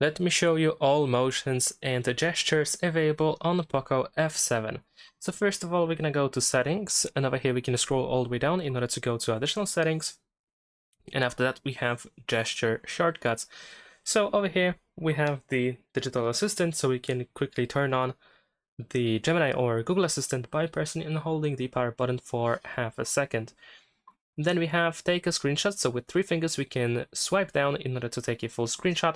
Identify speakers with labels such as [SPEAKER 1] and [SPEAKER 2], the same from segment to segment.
[SPEAKER 1] Let me show you all motions and gestures available on the POCO F7. So first of all, we're going to go to settings, and over here we can scroll all the way down in order to go to additional settings. And after that we have gesture shortcuts. So over here we have the digital assistant, so we can quickly turn on the Gemini or Google Assistant by pressing and holding the power button for half a second. Then we have take a screenshot, so with 3 fingers we can swipe down in order to take a full screenshot,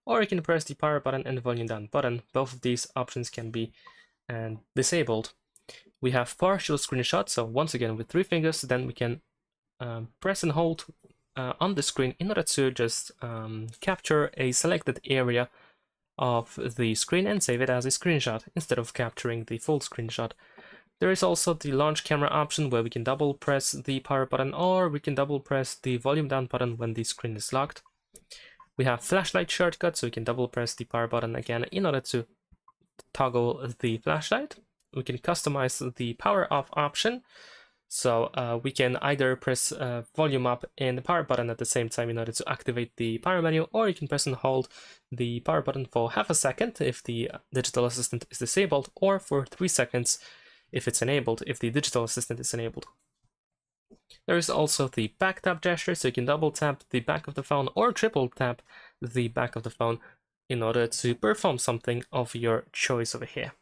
[SPEAKER 1] or you can press the power button and the volume down button. Both of these options can be disabled. We have partial screenshot, so once again with 3 fingers, then we can press and hold on the screen in order to just capture a selected area of the screen and save it as a screenshot instead of capturing the full screenshot. There is also the launch camera option where we can double press the power button, or we can double press the volume down button when the screen is locked. We have flashlight shortcut, so we can double press the power button again in order to toggle the flashlight. We can customize the power off option, so we can either press volume up and the power button at the same time in order to activate the power menu, or you can press and hold the power button for half a second if the digital assistant is disabled, or for 3 seconds if it's enabled, if the digital assistant is enabled. There is also the back tap gesture, so you can double tap the back of the phone or triple tap the back of the phone in order to perform something of your choice over here.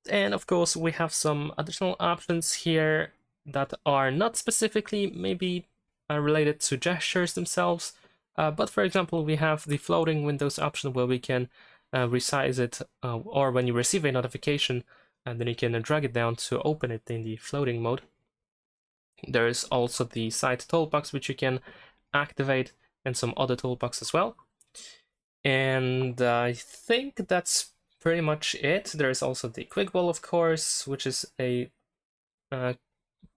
[SPEAKER 1] And of course we have some additional options here that are not specifically maybe related to gestures themselves, but for example we have the floating windows option where we can resize it, or when you receive a notification, and then you can drag it down to open it in the floating mode. There is also the side toolbox which you can activate, and some other toolbox as well. And I think that's pretty much it. There is also the quick ball, of course, which is a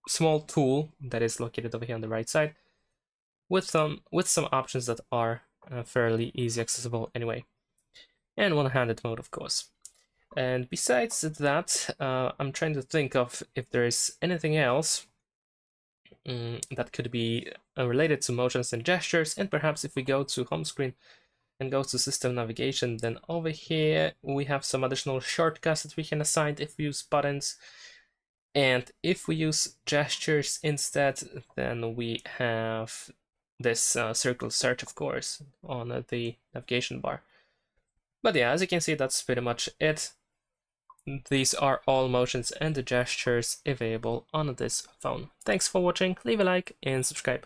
[SPEAKER 1] small tool that is located over here on the right side, with some options that are fairly easy accessible anyway, and one-handed mode, of course. And besides that, I'm trying to think of if there is anything else that could be related to motions and gestures. And perhaps if we go to home screen and go to system navigation, then over here we have some additional shortcuts that we can assign if we use buttons. And if we use gestures instead, then we have this circle search, of course, on the navigation bar. But yeah, as you can see, that's pretty much it. These are all motions and the gestures available on this phone. Thanks for watching, leave a like and subscribe.